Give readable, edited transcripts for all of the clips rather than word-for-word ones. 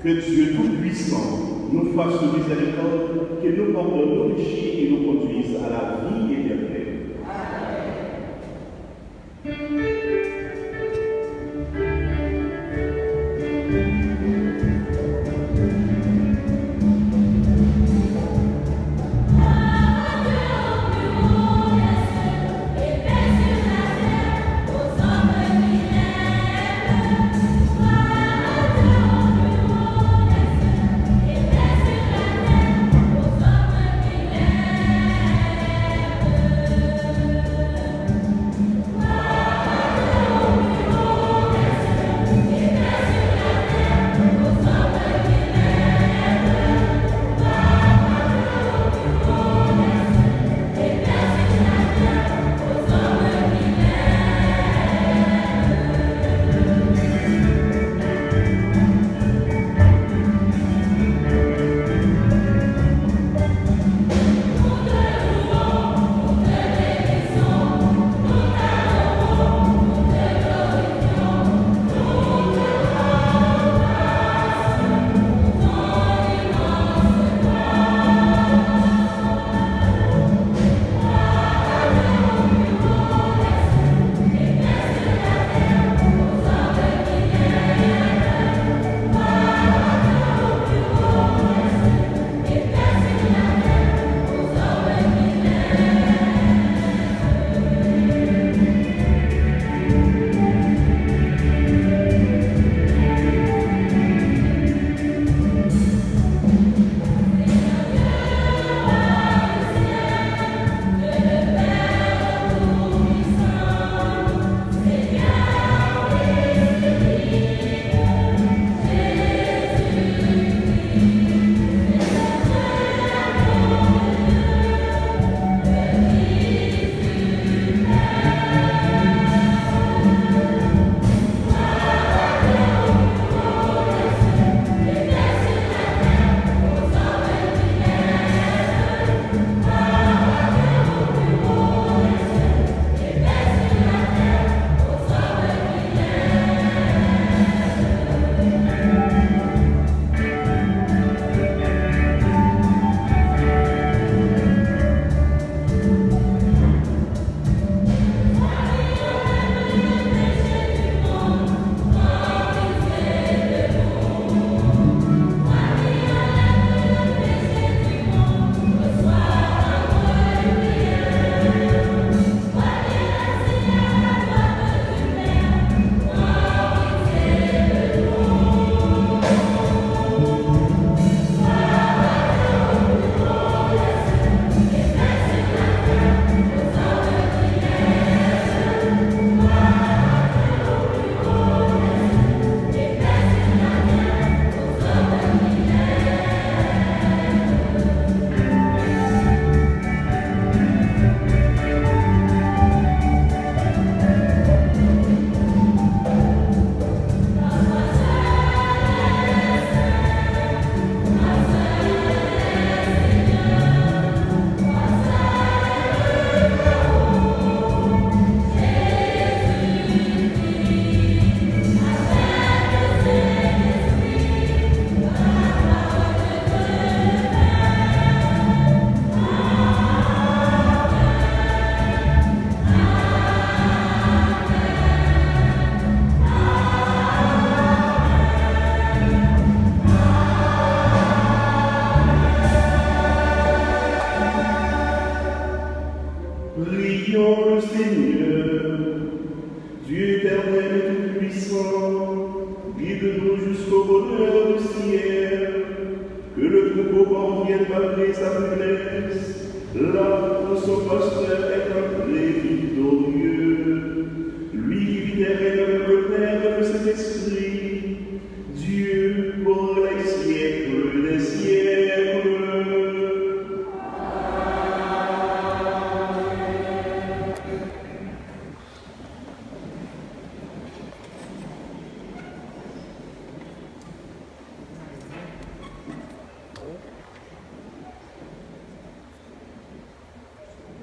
Que Dieu Tout-Puissant nous fasse miséricorde, qu'il nous pardonne nos péchés et nous conduise à la vie éternelle.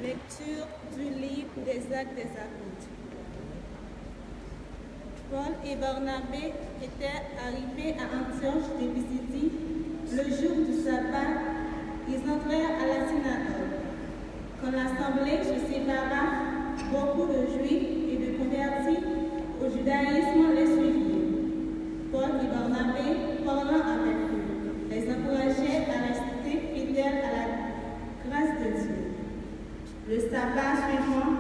Lecture du livre des Actes des Apôtres. Paul et Barnabé étaient arrivés à Antioche de Pisidie le jour du sabbat. Ils entrèrent à la synagogue. Quand l'assemblée se sépara, beaucoup de Juifs et de convertis au judaïsme les suivirent. Paul et Barnabé, parlant avec eux, les encourageaient à rester fidèles à la grâce de Dieu. Le sabbat suivant,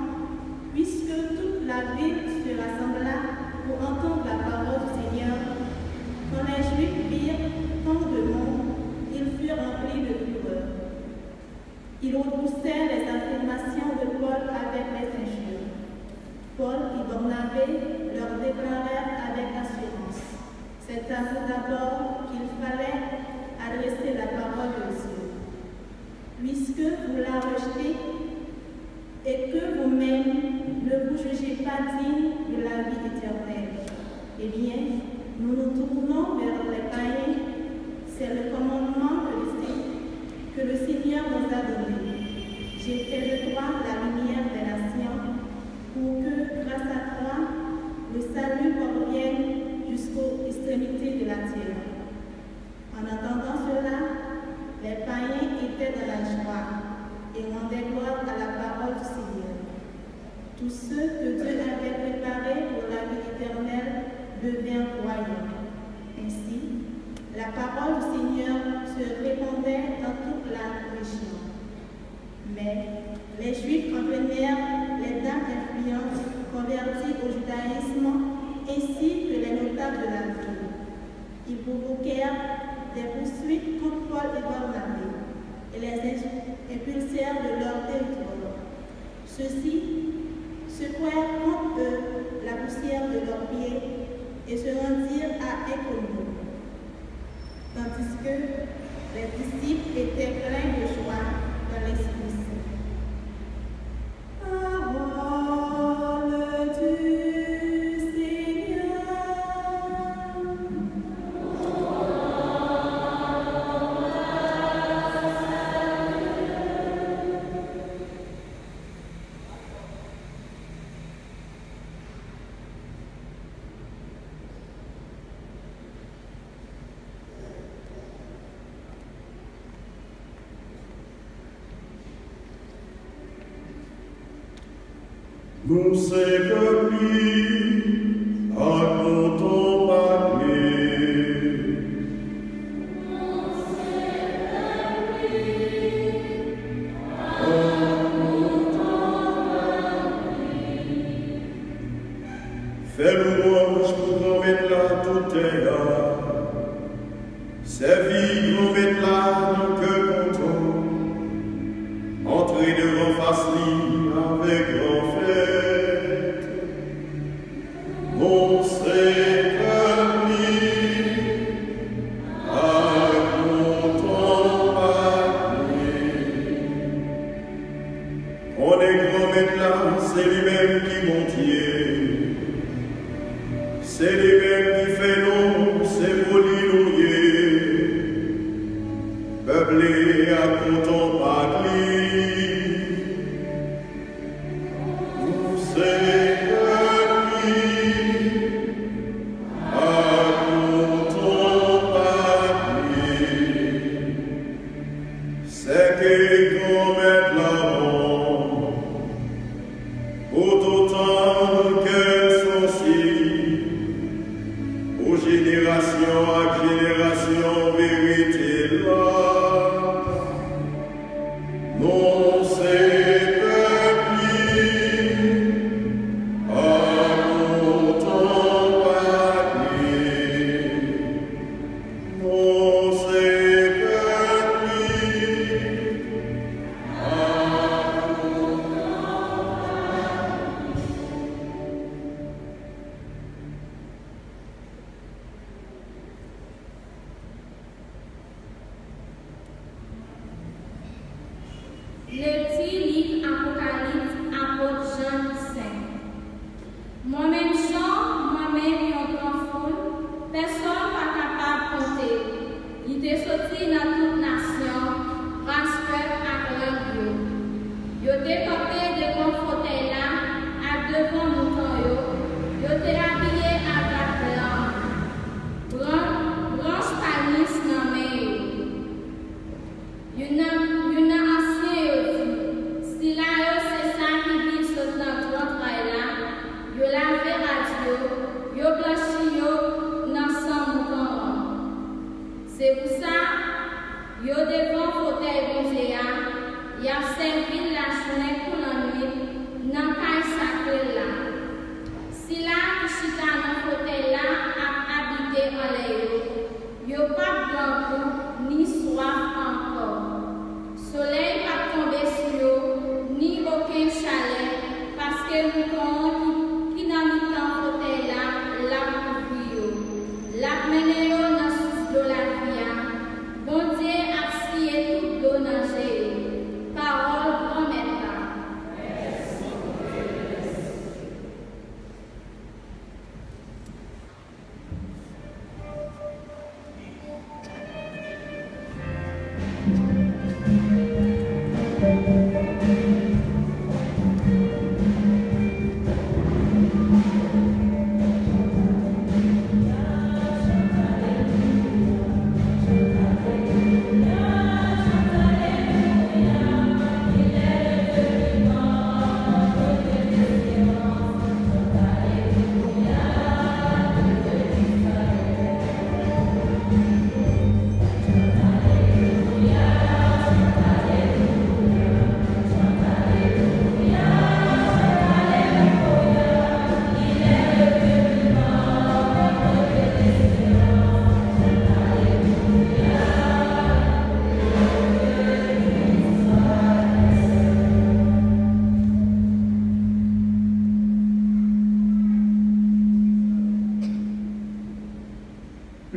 puisque toute la ville se rassembla pour entendre la parole du Seigneur, quand les Juifs virent tant de monde, ils furent remplis de fureur. Ils repoussèrent les affirmations de Paul avec les injures. Paul et Barnabé leur déclarèrent avec assurance: c'est à vous d'abord qu'il fallait adresser la parole de Dieu. Puisque vous la rejetez et que vous-même ne vous jugez pas digne de la vie éternelle, eh bien, nous nous tournons vers les païens. C'est le commandement que le Seigneur nous a donné. J'ai fait de toi la lumière des nations, pour que, grâce à toi, le salut parvienne jusqu'aux extrémités de la terre. En entendant cela, les païens étaient dans la joie et rendaient gloire à la parole du Seigneur. Tous ceux que Dieu avait préparés pour la vie éternelle devinrent croyants. Ainsi, la parole du Seigneur se répandait dans toute la région. Mais les Juifs entraînèrent les dames influentes converties au judaïsme ainsi que les notables de la ville. Ils provoquèrent des poursuites contre Paul et Barnabé et les impulsèrent de leur territoire. Ceux-ci secouèrent contre eux la poussière de leurs pieds et se rendirent à Iconium. Tandis que les disciples étaient pleins de joie dans l'Esprit Saint. Parole du Seigneur. Nous s'établis à ton parler. Nous s'établis à ton parler. Fais louange pour remettre la toute terre. Servir, remettre la dans que content. Entrer devant face libre avec grand fête. On s'établit à ton parler. On est grand maintenant, c'est lui-même qui montier. C'est lui-même qui fait nous, c'est pour l'illouiller. Peuplé à ton parler.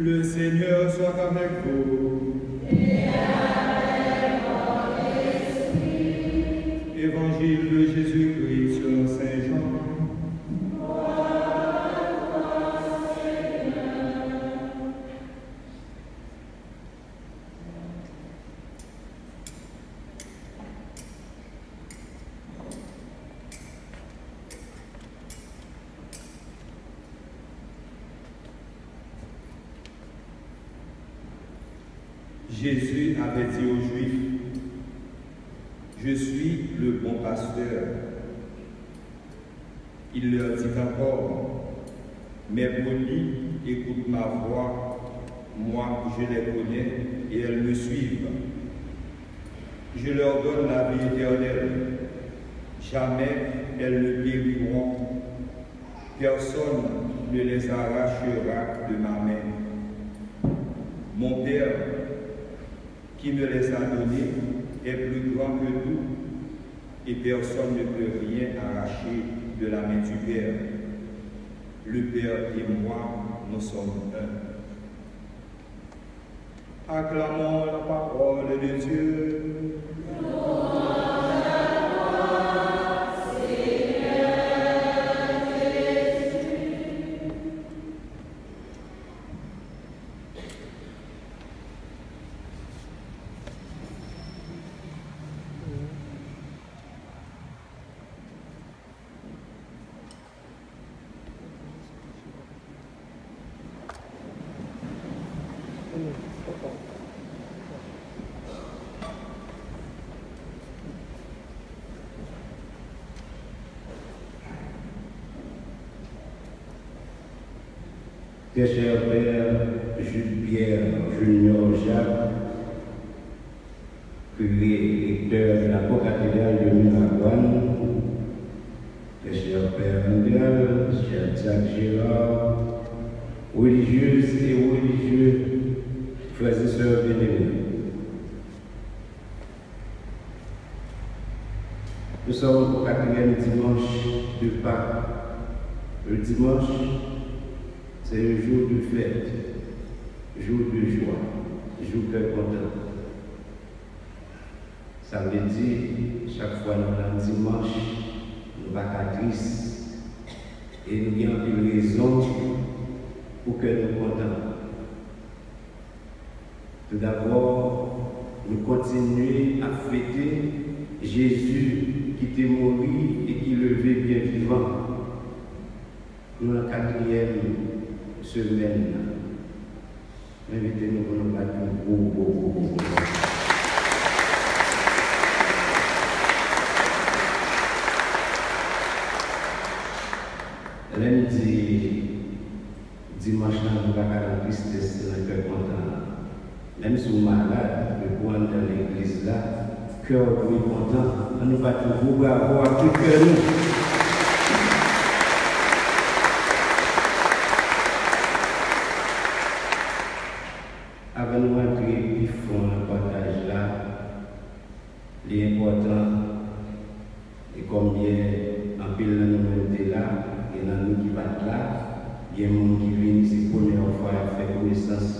Le Seigneur soit avec vous. Et avec votre esprit. Évangile de Jésus-Christ selon Saint Jean. Jésus avait dit aux Juifs, « Je suis le bon pasteur. » Il leur dit encore, « Mes brebis écoutent ma voix, moi je les connais et elles me suivent. Je leur donne la vie éternelle. Jamais elles ne périront. Personne ne les arrachera de ma main. Mon Père, qui me les a donnés, est plus grand que tout, et personne ne peut rien arracher de la main du Père. Le Père et moi, nous sommes un. Acclamons la parole de Dieu. Très cher Père Jules-Pierre Junior Jacques, recteur de la cathédrale de Miraguane, très cher Père Andal, cher Jacques Gérard, religieuses et religieux, frères et sœurs bien-aimés. Nous sommes au 4e dimanche de Pâques. Le dimanche, c'est un jour de fête, jour de joie, jour de content. Ça veut dire, chaque fois nous avons dimanche, nous sommes tristes et nous avons une raison pour que nous soyons contents. Tout d'abord, nous continuons à fêter Jésus qui était mort et qui levait bien vivant. Nous sommes la 4e semaine. Invitez-nous pour nous battre beaucoup. Lundi, dimanche, nous avons la tristesse, nous sommes contents. Même si nous sommes malades, nous sommes dans l'église là, cœur nous est content, nous battons beaucoup bravo à tout cœur nous. Avant de rentrer plus fond dans le partage là, l'important est combien en pile dans nous là, et dans nous qui battent là, il y a des gens qui viennent ici pour la première fois à faire connaissance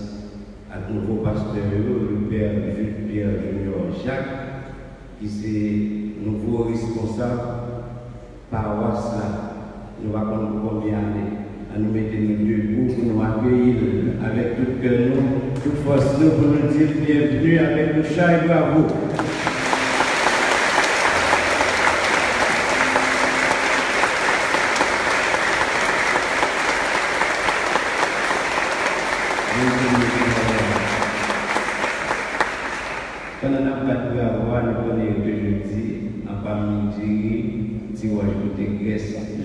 avec le nouveau pasteur, le Père Jules-Pierre Junior Jacques, qui est nouveau responsable paroisse là. Nous allons prendre combien d'années. Nous mettons nous debout pour nous accueillir avec tout cœur, toute force, nous pour nous dire bienvenue avec le chat et bravo. Quand on a pas de bravo, nous connaissons que je dis, en parmi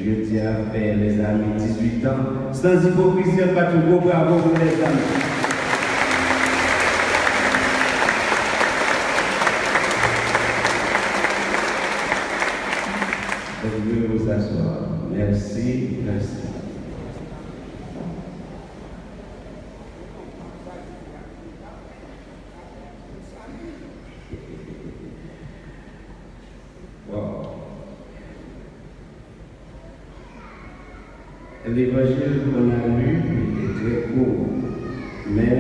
je dis à faire les amis 18 ans, sans hypocrisie, pas tout beau, bravo pour les amis. Vous pouvez vous asseoir. Merci. L'évangile qu'on a lu est très court, mais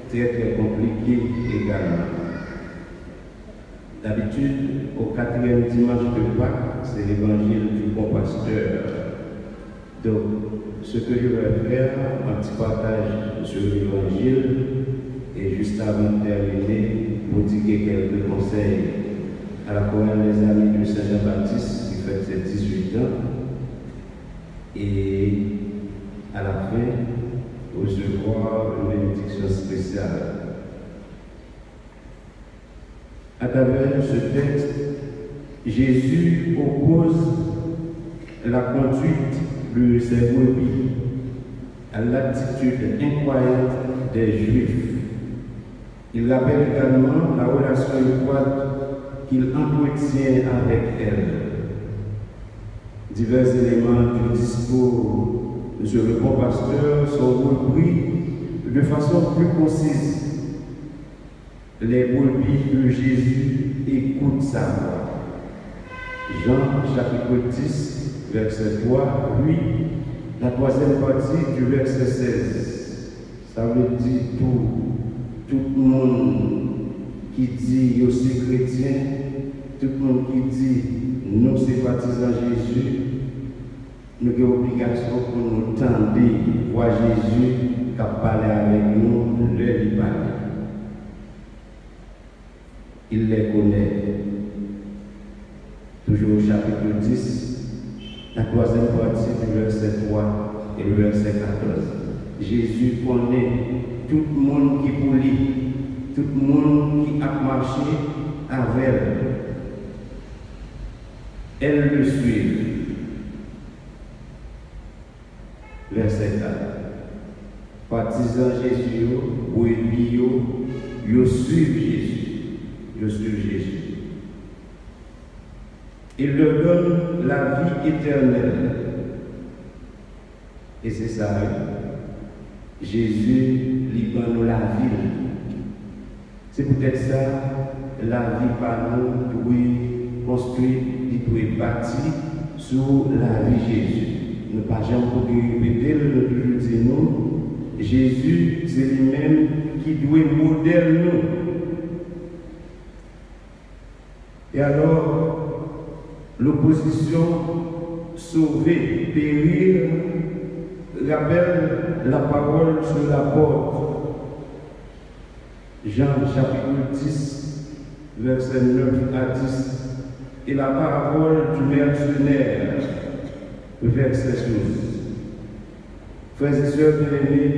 très très compliqué également. D'habitude, au 4e dimanche de Pâques, c'est l'évangile du bon pasteur. Donc, ce que je vais faire, un petit partage sur l'évangile, et juste avant de terminer, vous dire quelques conseils à la chorale des Amis de Saint-Jean-Baptiste qui fête ses 18 ans, et à la fin, recevoir une bénédiction spéciale. À travers ce texte, Jésus oppose la conduite de ses brebis à l'attitude incroyable des Juifs. Il rappelle également la relation étroite qu'il entretient avec elles. Divers éléments du discours de ce bon pasteur sont repris de façon plus concise. Les brebis de Jésus écoutent sa voix. Jean chapitre 10, verset 3, lui, la troisième partie du verset 16. Ça veut dire tout le monde qui dit aussi chrétien, tout le monde qui dit nous sympathisons Jésus, nous avons l'obligation pour nous tendre, voir Jésus qui a parlé avec nous, leur lui parler. Il les connaît. Toujours au chapitre 10, la troisième partie du verset 3 et le verset 14. Jésus connaît tout le monde qui polie, tout le monde qui a marché avec elle. Elle le suit. Verset 4. Partisans Jésus, brebis, ils suivent Jésus. Je suis Jésus. Il leur donne la vie éternelle. Et c'est ça. Jésus lui donne la vie. C'est peut-être ça, la vie par nous doit construire, il doit bâtir sur la vie de Jésus. Ne pas jamais répéter, nous toujours dire nous. Jésus, c'est lui-même qui doit modèle nous. Et alors, l'opposition sauver, périr, rappelle la parole sur la porte. Jean chapitre 10, verset 9 à 10. Et la parole du mercenaire, verset 12. Frères et sœurs bien-aimés,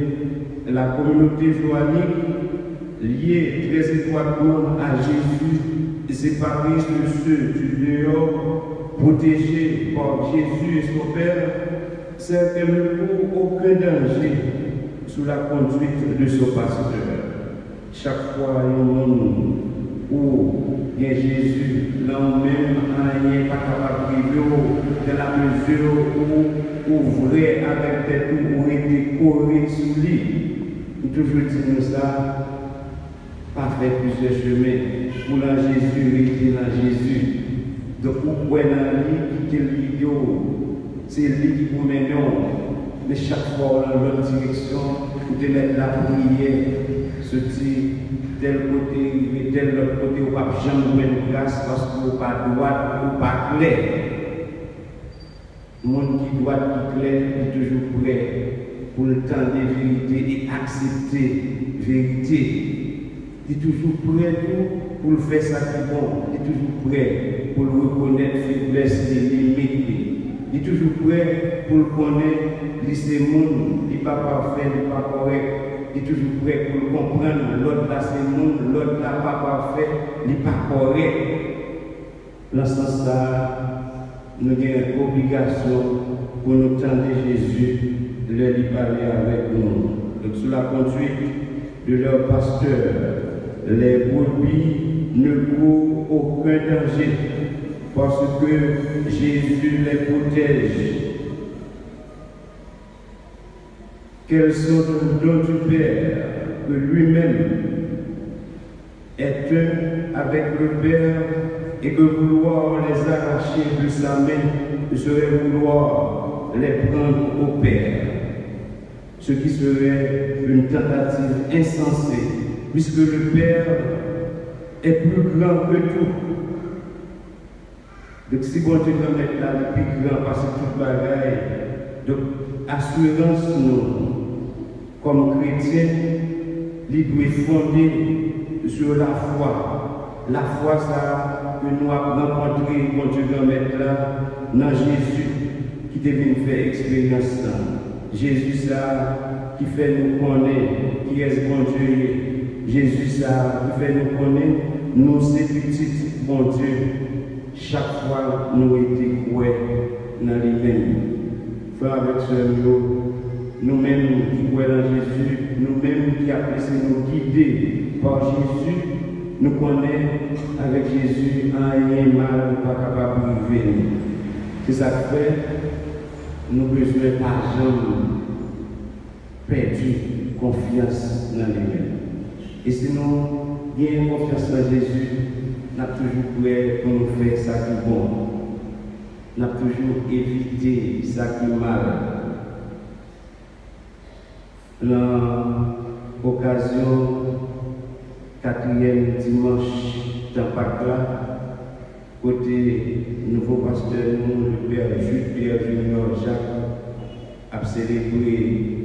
la communauté joannique, liée très étroitement à Jésus, séparée de ceux du dehors, protégés par Jésus et son Père, c'est qu'elle ne court aucun danger sous la conduite de son pasteur. Chaque fois, il y a un monde où il y a Jésus, là-même, il n'y a pas capable de vivre dans la mesure où vrai avec des tout, où il est décoré sous lui. Il toujours dit ça, pas faire plusieurs chemins. Pour la Jésus, il dans Jésus. Donc, où est dans lui, qui est l'idiot, c'est lui qui vous mène. Mais chaque fois, dans l'autre direction, vous devez la prière, se dire, tel côté, tel autre côté, ou pas jamais une grâce parce que vous pas droit, ou pas clair. Le monde qui doit être clair est toujours prêt pour le temps de vérité et accepter la vérité. Il est toujours prêt pour le faire ça qui est bon. Il est toujours prêt pour le reconnaître faiblesse et limites. Il est toujours prêt pour le connaître, lycée monde, il n'est pas parfait, il n'est pas correct. Il est toujours prêt pour le comprendre. L'autre là c'est monde, l'autre là pas parfait, il n'est pas correct. Dans ce sens-là, nous avons une obligation pour nous tendre Jésus de lui parler avec nous. Donc, sous la conduite de leur pasteur, les brebis ne courent aucun danger parce que Jésus les protège. Quels sont les dons du Père que lui-même est un avec le Père et que vouloir les arracher de sa main serait vouloir les prendre au Père. ce qui serait une tentative insensée, puisque le Père est plus grand que tout. Donc si bon Dieu peut mettre là le plus grand parce que tout bagaille, donc assurance nous, comme chrétiens, il doit fonder sur la foi. La foi ça que nous avons rencontré, bon Dieu peut mettre là, dans Jésus qui devient faire expérience. Jésus ça qui fait nous connaître qui est bon Dieu. Jésus ça qui fait nous connaître nous ces petits bon Dieu. Chaque fois nous étions croyants dans lui-même. Frère avec ce nous-mêmes qui croyons dans Jésus, nous-mêmes qui apprécions nous guider par Jésus, nous connaissons avec Jésus un rien mal pas capable de vivre. C'est ça qui fait nous besoin pas jamais perdu confiance dans lui-même. Et sinon, il y a une confiance dans Jésus. Nous avons toujours prêt pour nous faire ça qui est bon. Nous avons toujours évité ça qui est mal. L'occasion, 4e dimanche dans Pâques là, côté nouveau pasteur, le Père Jules Pierre Junior Jacques, a célébré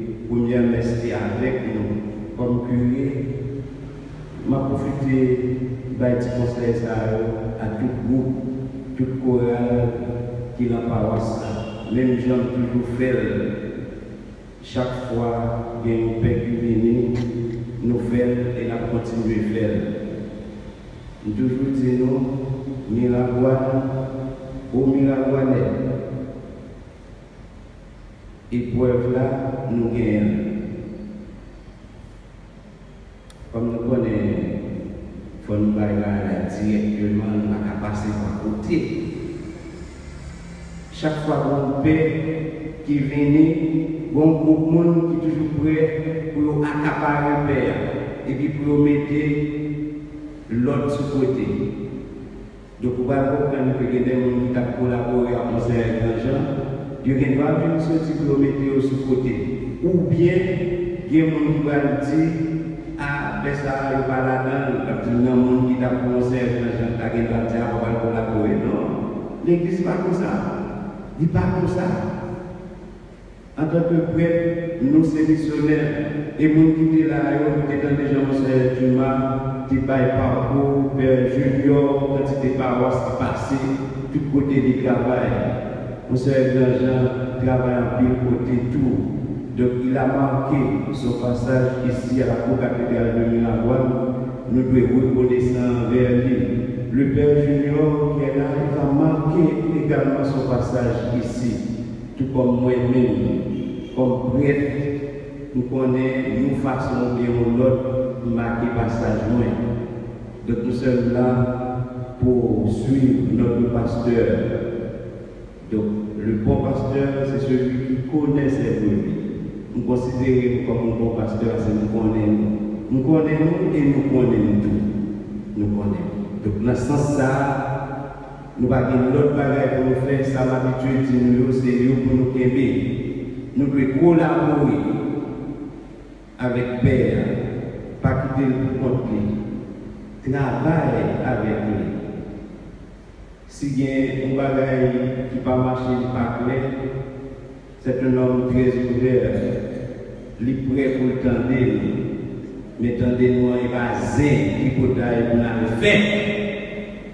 la première messe avec nous comme curé. Je profité de ce conseil à tout groupe, tout chorale qui n'a pas ça. Même gens toujours fait. Chaque fois qu'il y a une paix qui vient, nous faisons et nous continuons à faire. Nous toujours disons, Miragoine, au Miragoine. Épreuve là, nous gagnons. Comme nous connaissons, il faut nous bailler directement, nous n'avons pas passé par côté. Chaque fois qu'on paix qui vient, bon groupe de monde qui est toujours prêt pour accaparer le Père et puis pour mettre l'autre sur côté. Donc, vous allez comprendre que les gens qui ont collaboré à conseiller d'argent, ils ne vont pas venir sortir pour mettre sur côté. Ou bien, il y a des gens qui vont dire, ah, ben ça, il n'y a pas là-dedans, parce qu'il y a des gens qui ont conseillé d'argent, qui ont dit, ah, on va collaborer. Non, l'église n'est pas comme ça. Il n'est pas comme ça. En tant que prêtre, nous sommes missionnaires. Et les gens qui étaient là, qui étaient déjà Monseigneur Dumas, qui baillent parcours, Père Junior, quantité de paroisses qui passaient, tout côté du travail. Monseigneur Jean travaille en pile côté tout. Donc il a marqué son passage ici à la co-cathédrale de Miragoine. Nous devons reconnaître vers lui. Le Père Junior qui est là, il a marqué également son passage ici. Tout comme moi-même, comme prêtre, nous connaissons, nous façons bien l'autre marquer passage loin. Donc nous sommes là pour suivre notre pasteur. Donc le bon pasteur, c'est celui qui connaît ses brebis. Nous considérons comme un bon pasteur, c'est nous connaissons. Nous connaissons et nous connaissons tout. Nous connaissons. Donc dans ce sens-là, nous n'avons pas d'autre bagage pour nous faire, ça l'habitude de nous, c'est pour nous aimer. Nous devons collaborer avec Père, pas quitter le compte, travailler avec lui. S'il y a un bagage qui ne va pas marcher, pas clair, c'est un homme très ouvert, il est prêt pour le tendre, mais tendez-nous, il va zéro qui peut le faire.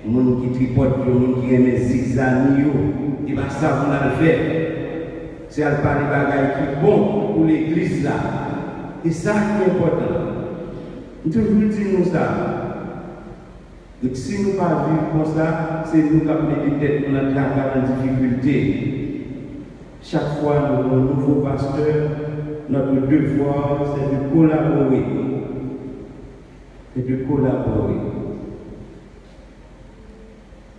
Les gens qui tripotent, les gens qui aiment zigzag, ils vont savoir le faire. C'est un pas de bagaille qui est bon pour l'église là. Et ça qui est important. Nous toujours disons ça. Donc si nous ne pas vivre comme ça, c'est nous qui avons des têtes pour notre travail en difficulté. Chaque fois, nous avons un nouveau pasteur, notre devoir, c'est de collaborer. C'est de collaborer.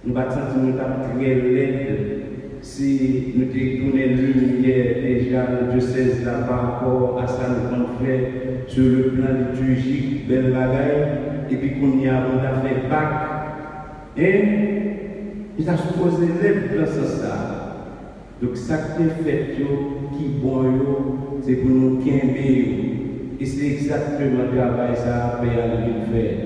Nous ne sentir nous très laides si nous détournons lumière déjà le diocèse là par rapport à ça nous avons fait sur le plan liturgique, belle bagaille, et puis qu'on y a fait Pâques. Et il a supposé l'être dans ce sens. Donc, ça qui est fait, qui est bon, c'est pour nous quimber. Et c'est exactement le travail ça que faire.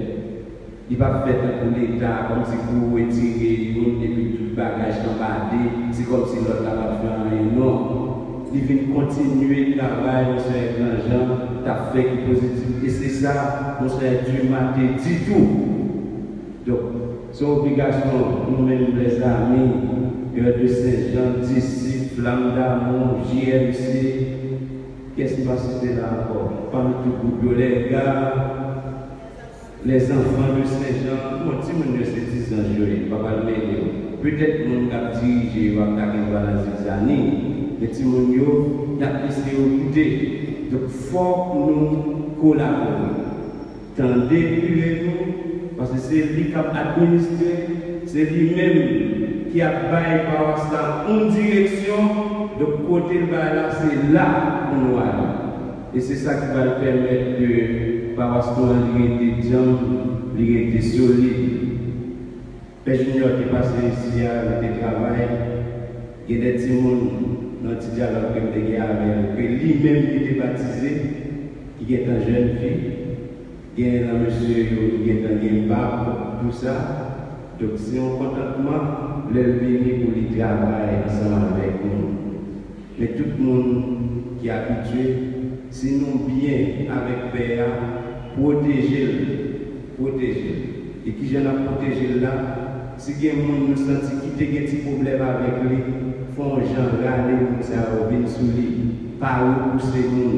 Il va faire pour l'État, comme si vous retirez et puis tout le bagage dans le c'est comme si l'autre n'a fait rien. Non. Il vient continuer le travail, mon frère Jean, t'as fait qui positif. Et c'est ça, mon frère Dumas, dit tout. Donc, c'est obligation, nous-mêmes les amis, Cœur de Saint-Jean, disciples, Flamme d'Amour, JMC, qu'est-ce qui va se passer là encore? Parmi tout le les gars, les enfants de Saint-Jean, mon petit monde c'est 10 ans, je ne vais pas le mettre. Peut-être que mon cap dirigé va arriver à la zizanie, les petits monde, il y a plus écouter. Donc, il faut que nous collaborer. Tendez nous, parce que c'est lui qui a administré, c'est lui-même qui a baillé par ça en direction. Donc, côté là, c'est là où nous allons. Et c'est ça qui va le permettre de, par rapport à l'unité de jambes, l'unité solide. Les juniors qui passent ici avec des travail, il y a des petits monde dans le petit dialogue que j'ai avec lui-même qui était baptisé, qui est un jeune fille, qui est un monsieur, qui est un pape, tout ça. Donc, c'est un contentement, l'élever pour le travail ensemble avec nous. Mais tout le monde qui est habitué, si nous bien avec Père, protéger. Et qui j'en a protégé là, si il y a des gens qui nous sentent qui ont des petits problèmes avec lui, font gens regarder pour ça, venir sous lui, pas repousser nous.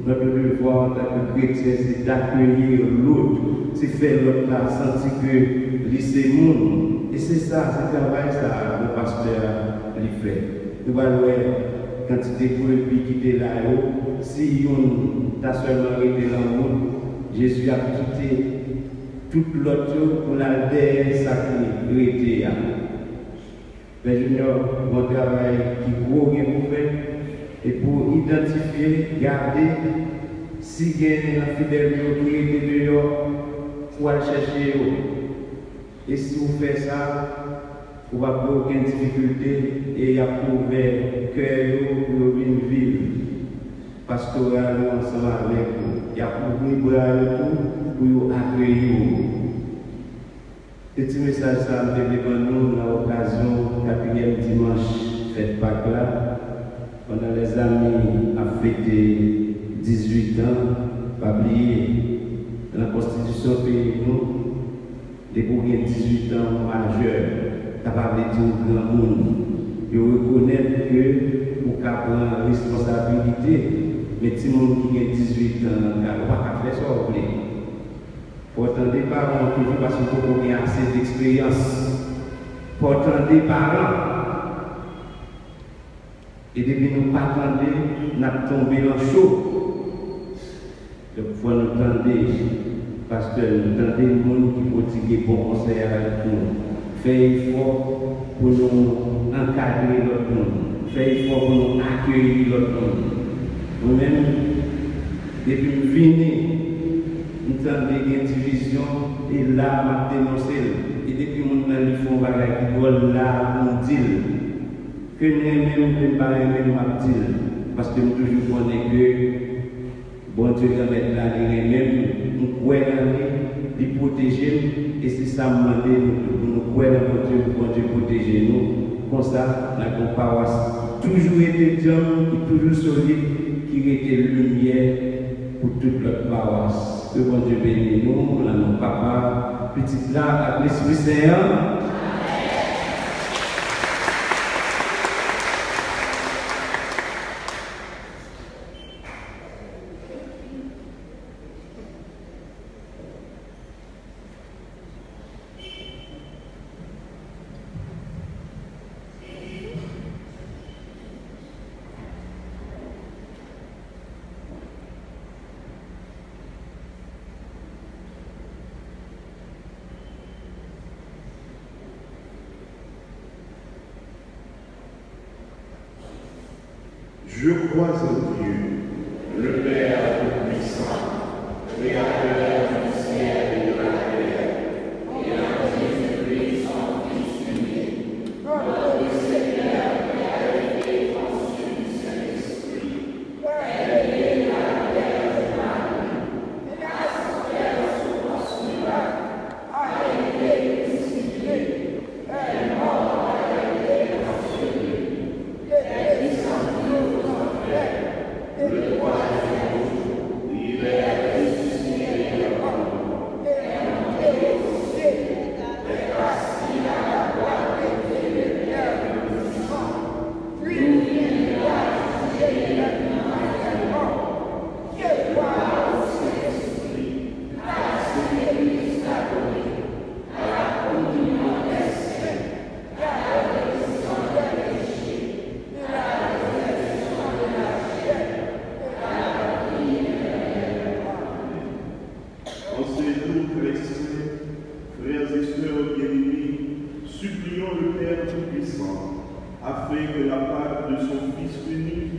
Notre devoir en tant que chrétien, c'est d'accueillir l'autre, c'est faire l'autre là, sentir que c'est monde. Et c'est ça, c'est le travail ça, le pasteur lui fait. Nous allons voir, quand tu découvres puis qui était là, si on t'a seulement été dans le monde, Jésus a quitté toute l'autre pour la terre sacrée. Les juniors, mon travail qui est gros pour faire, et pour identifier, garder, si il y a un fidèle qui est dehors, pour aller chercher. Et si vous faites ça, vous n'avez pas aucune difficulté et il y a ouvert cœur pour venir vivre. Pastoral ensemble avec vous. Il y a ouvert pour vous accueillir. Petit message ça me fait devant nous dans l'occasion 4e dimanche fête Pâques là. Pendant les amis à fêter 18 ans, pas oublier la constitution pays nous. Des pour 18 ans majeurs, capable de dire au grand monde, de reconnaître que vous avez prendre responsabilité, mais si vous avez 18 ans, vous n'avez pas faire ça. Pourtant, des parents, toujours parce que vous avez assez d'expérience. Pourtant, des parents, et depuis nous ne pas attendre, nous avons tombé dans le chaud. Donc, il faut nous attendre. Parce que nous avons des gens qui pratiquent bon conseil avec nous. Fait effort pour nous encadrer l'autre monde. Fait effort pour nous accueillir l'autre monde. Nous-mêmes, depuis que nous venons, nous avons des divisions et là, nous dénoncé. Et depuis que nous avons fait un bagage qui doit là, nous dire que nous-mêmes, nous pas dire. Parce que nous toujours connaissons que bon Dieu va mettre là, nous-mêmes. Nous pouvons les protéger et c'est ça que nous pouvons Dieu protéger nous. Comme ça, la paroisse toujours été digne, toujours solide, qui était lumière pour toute notre paroisse. Que bon Dieu bénisse nous, là, nos papas, petite là, avec l'Esprit Saint. Je crois en Dieu, le Père Tout-Puissant, Créateur du ciel et de la terre, et en Jésus-Christ, son Fils unique, notre Seigneur qui a été unique,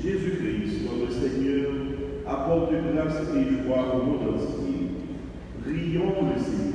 Jésus-Christ, notre Seigneur, apporte grâce et joie au monde entier. Prions le Seigneur.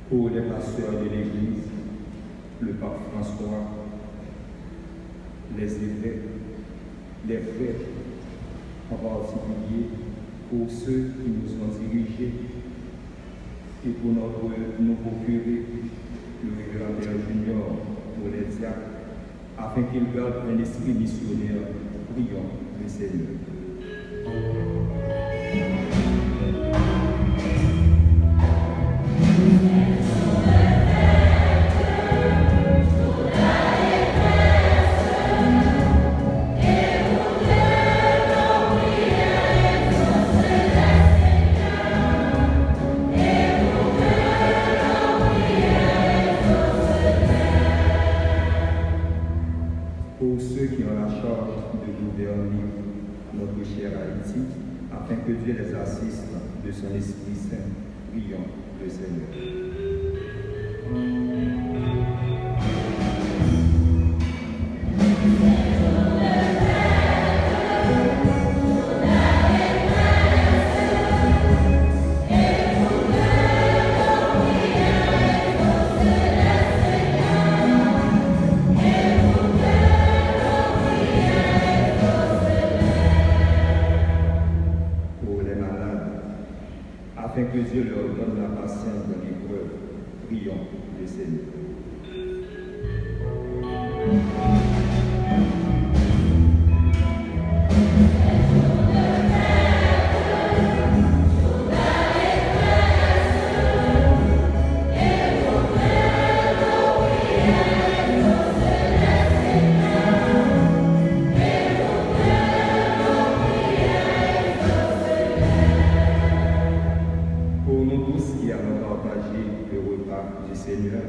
Pour les pasteurs de l'Église, le pape François, les évêques, les frères, en particulier pour ceux qui nous ont dirigés et pour notre nouveau curé, le révérend Père Junior, pour les diacres, afin qu'ils gardent un esprit missionnaire. Prions le Seigneur. Pour ceux qui ont la charge de gouverner notre cher Haïti, afin que Dieu les assiste de son Esprit Saint, prions le Seigneur. Afin que Dieu leur donne la patience de l'épreuve, prions le Seigneur. Seigneur,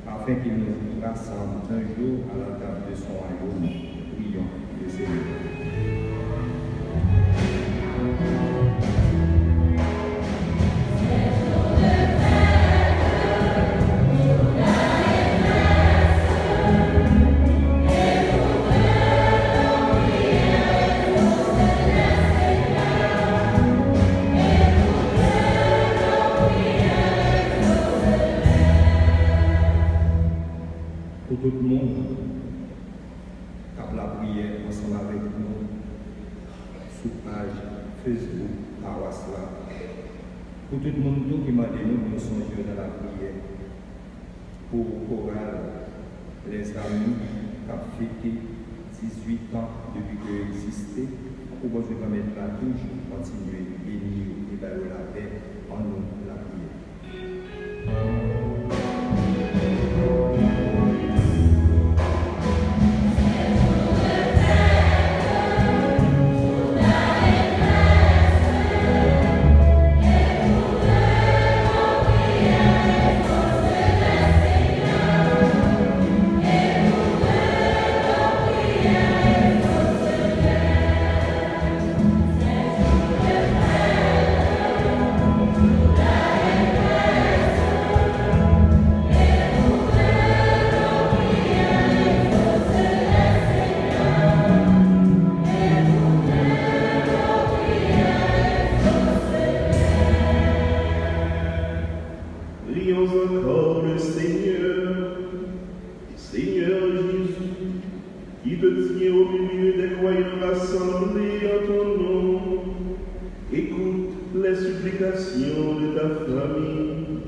afin qu'il nous rassemble un jour à la table de son royaume. Prions le Seigneur. Pour tout le monde, car la prière ensemble avec nous, sur page Facebook, à Wasla. Pour tout le monde qui m'a dit nous songer dans la prière. Pour Choral, les amis qui ont fêté 18 ans depuis qu'ils existaient, pour que je vais mettre la touche, continuer à bénir et faire la paix en nous la prière. Amen. les supplications de ta famille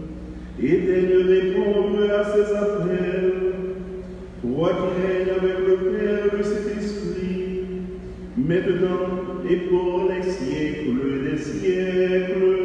et de répondre à ses appels. Toi qui règnes avec le Père de cet esprit, maintenant et pour les siècles des siècles.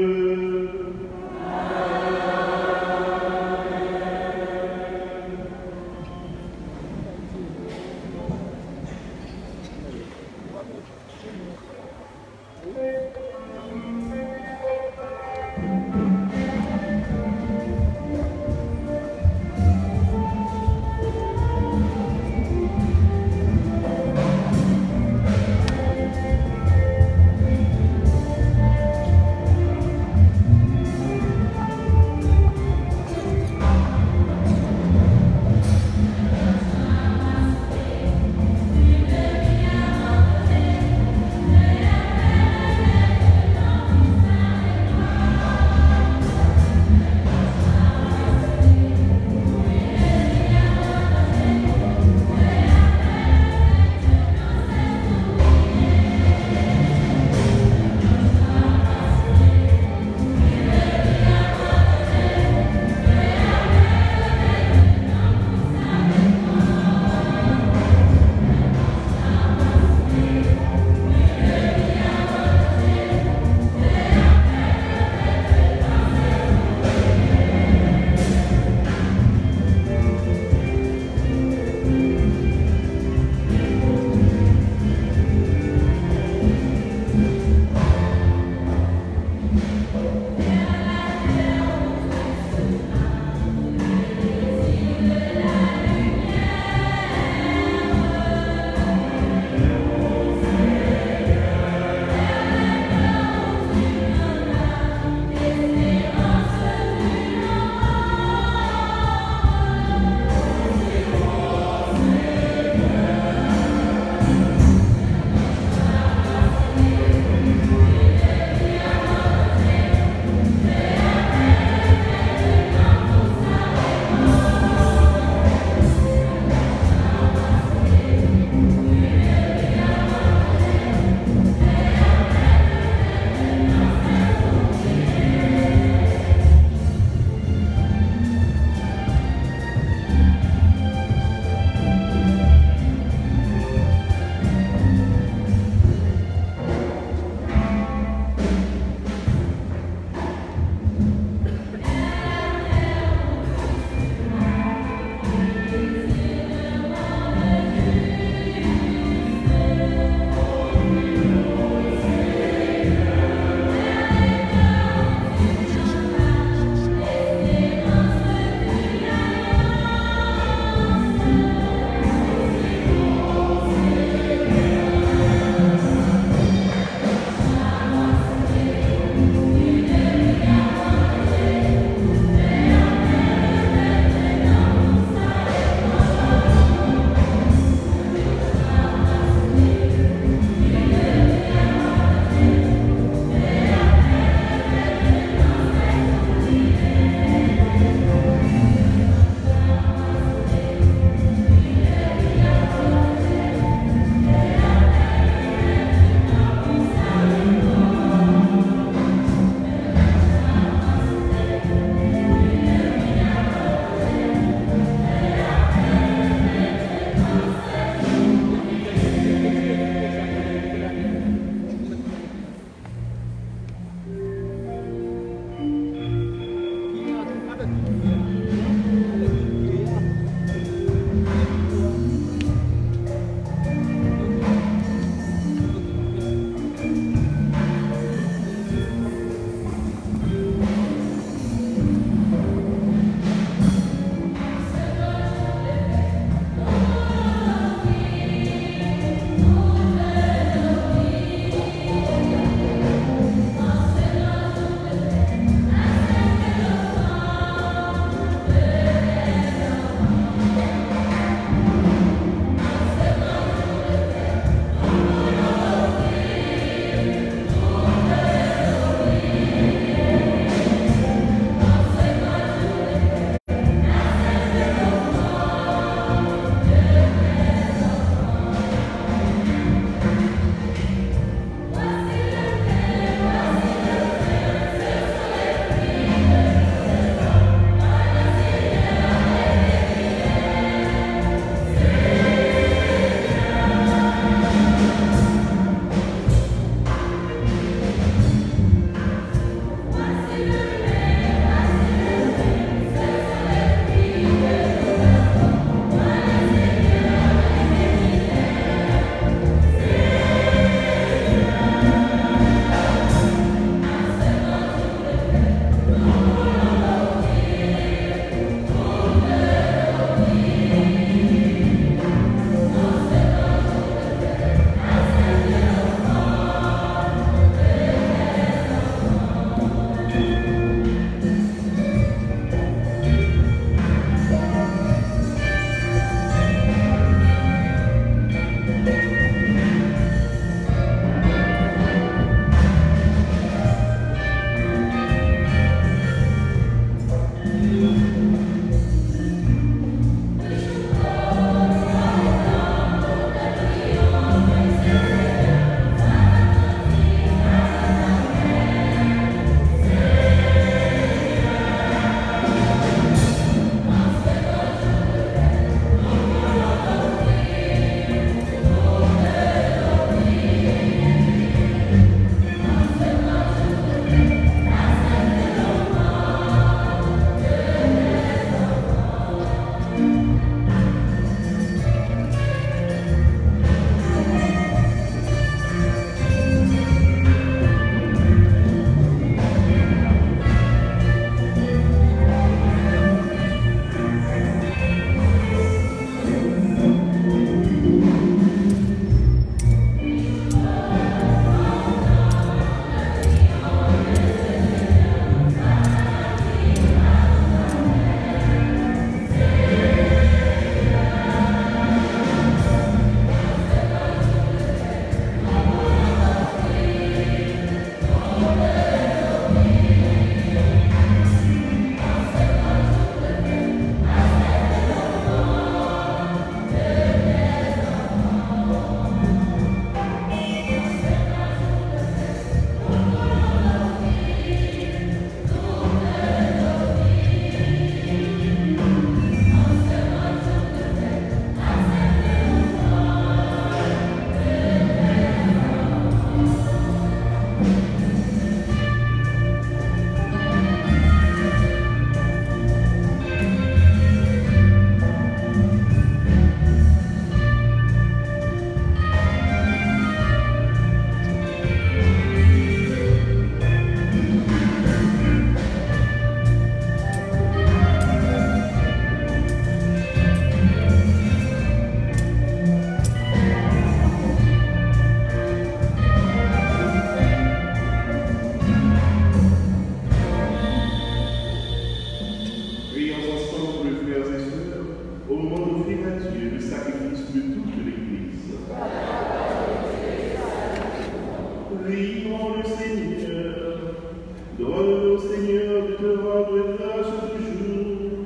Ordonne au Seigneur de te rendre grâce toujours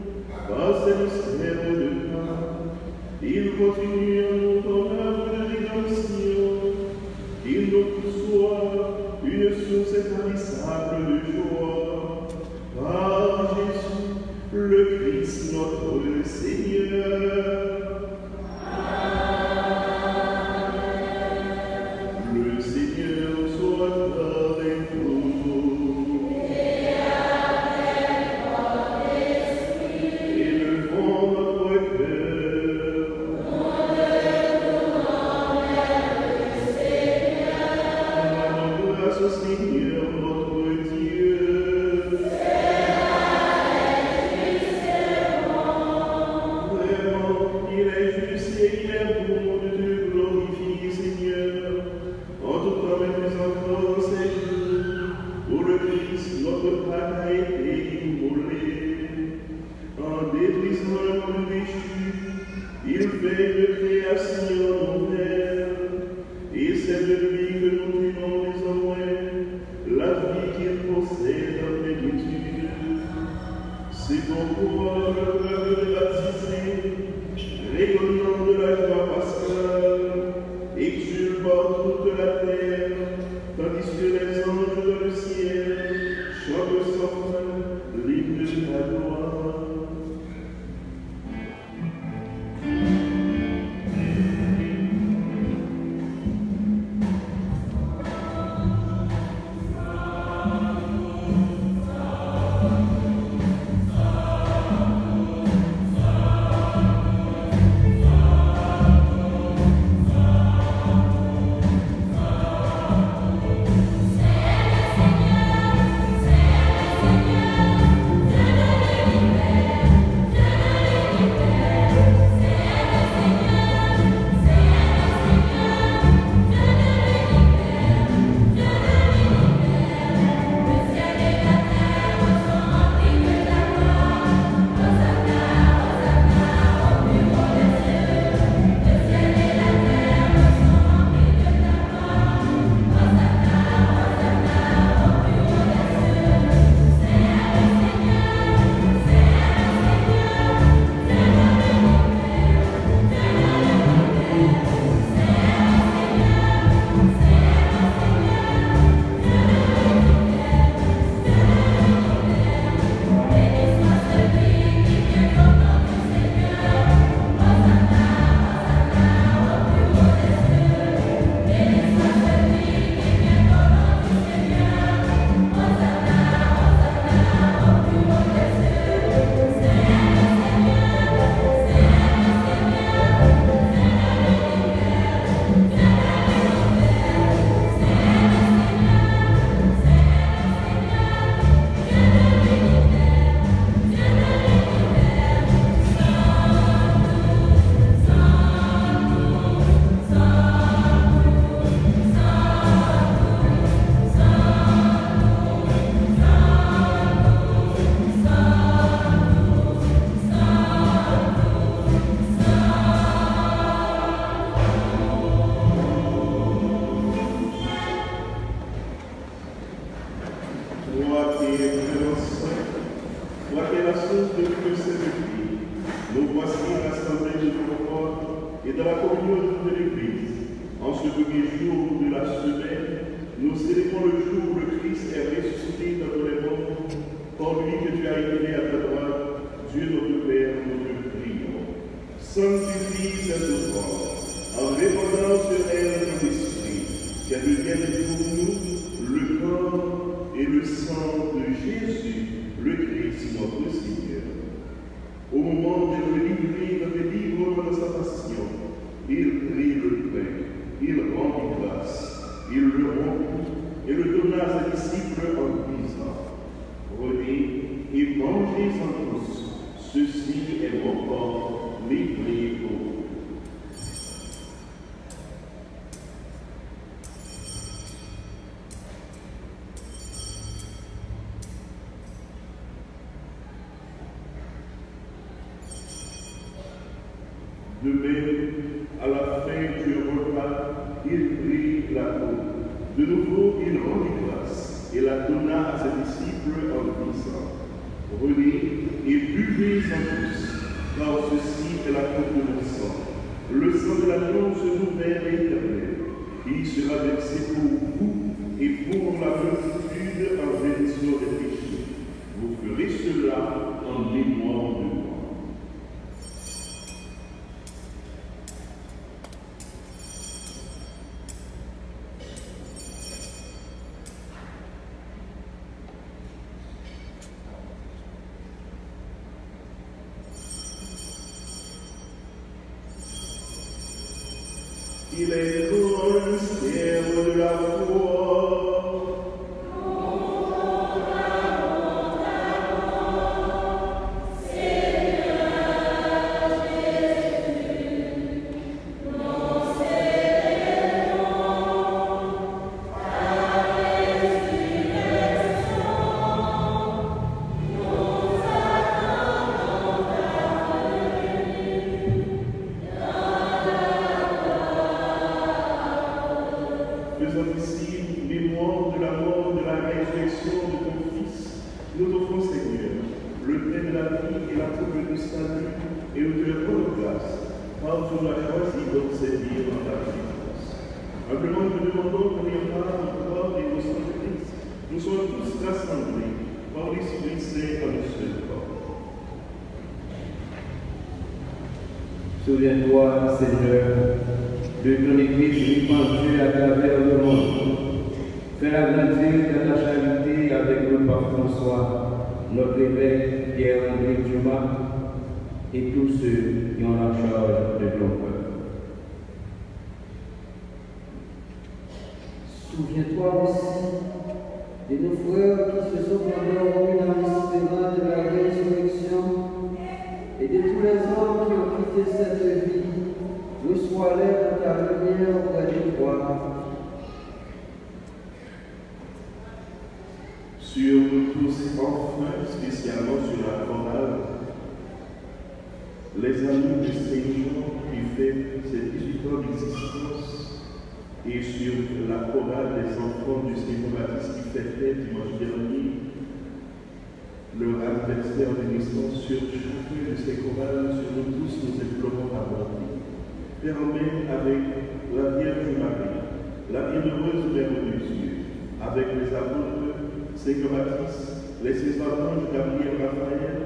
par ces mystères de grâce. Il continue en ton œuvre de rédemption. Il nous soit une source intarissable de joie. Par Jésus, le Christ notre Seigneur. Le Seigneur soit avec vous. Élevons notre cœur. Rendons grâce au Seigneur notre Dieu. Vraiment, il est juste et il est bon de te glorifier, Seigneur, en tout temps et plus encore ces jours, où le Christ, notre Pâque, a été immolé. En détruisant le monde déchu, il fait une création nouvelle, et c'est de lui que nous tenons désormais la vie qu'il possède en plénitude. C'est pourquoi le peuple est baptisé, rayonnant de la joie pascale, exulte par toute la terre, tandis que les anges dans le ciel chantent sans l'hymne de ta gloire. De même, à la fin du repas, il prit la coupe. De nouveau, il rendit grâce. et la donna à ses disciples en disant, prenez et buvez-en tous, car ceci est la coupe de mon sang, le sang de l'alliance nouvelle et éternelle, qui sera versé pour vous et pour la multitude en rémission des péchés. Vous ferez cela en mémoire de moi. Il est le mystère de la foi. Faisons ici mémoire de la mort, de la résurrection de ton Fils. Nous t'offrons, Seigneur, le pain de la vie et la coupe du salut, et nous te rendons grâce, car tu nous as choisi de nous servir dans ta présence. Humblement, nous demandons qu'on y part au corps et au sang de Christ. Nous sommes tous rassemblés par l'Esprit Saint dans le seul corps. Souviens-toi, Seigneur, de ton Église répandue à travers le monde. Fais-la grandir dans ta charité avec le pape François, notre évêque Pierre-André Dumas et tous ceux qui ont la charge de ton peuple. Souviens-toi aussi de nos frères qui se sont endormis dans l'espérance de la résurrection et de tous les hommes qui ont quitté cette vie. Reçois-les dans ta lumière auprès de toi. Sur nous tous, enfin, spécialement sur la chorale, les amis du Seigneur qui fait ses 18 ans d'existence, et sur la chorale des enfants du Seigneur Baptiste qui fêtait dimanche dernier leur anniversaire de naissance, sur chacune de ces chorales, sur nous tous, nous implorons la bonté. Permets avec la Vierge Marie, la bienheureuse Mère de Dieu, avec les apôtres, Saint Baptiste, les saints anges Gabriel, Raphaël,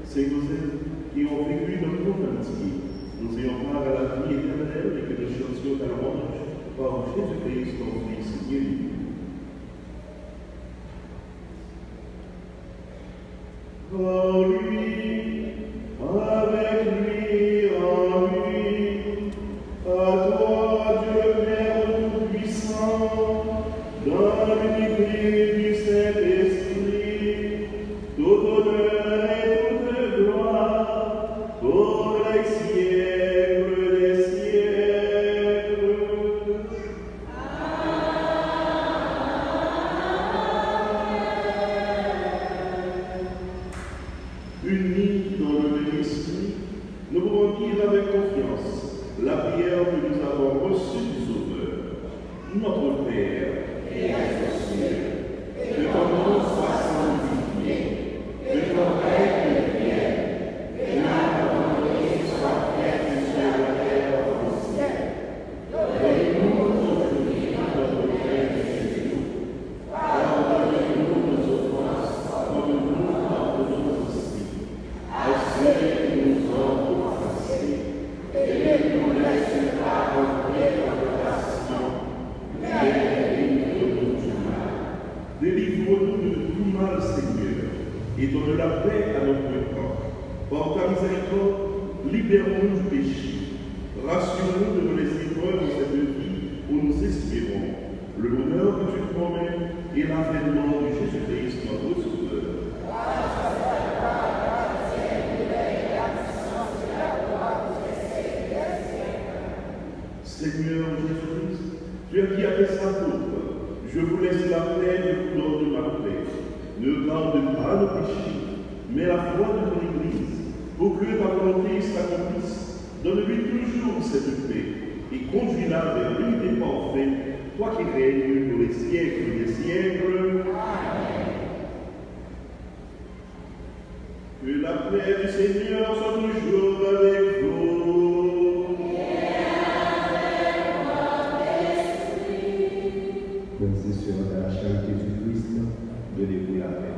Saint Joseph, qui ont vécu dans le monde entier. Nous ayons part à la vie éternelle et que nous chantions ta louange par Jésus-Christ, ton Fils, Dieu. Par lui, avec lui, en lui, à toi, Dieu Père Tout-Puissant, dans l'unité du Saint-Esprit, tout honneur et toute gloire, pour les siècles des siècles. Unis dans le même esprit, nous pouvons dire avec confiance la prière que nous avons reçue du Sauveur. Notre Père, qui es aux cieux, que ton nom soit sanctifié, que ton règne vienne, que ta volonté soit faite sur la terre au ciel. Donne-nous aujourd'hui notre pain de Jésus. Pardonne-nous nos offenses, comme nous pardonnons aussi à ceux qui nous ont offensés, et ne nous laisse pas entrer en tentation, mais délivre-nous du mal. Délivre-nous de tout mal, Seigneur, et donne la paix à notre corps. Par ta miséricorde, libérons-nous du péché. Rassure-nous de nos épreuves de cette vie où nous espérons le bonheur que tu promets et l'avènement de Jésus-Christ, notre Sauveur. Seigneur Jésus-Christ, tu as dit à tes apôtres, je vous laisse la paix, je vous donne ma paix. Ne garde pas le péché, mais la foi de ton Église, pour que ta volonté s'accomplisse. Donne-lui toujours cette paix et conduis-la vers l'unité parfaite toi qui règnes pour les siècles des siècles. Que la paix du Seigneur soit toujours avec vous. Frères et sœurs, dans la charité du Christ, donnez-vous la paix.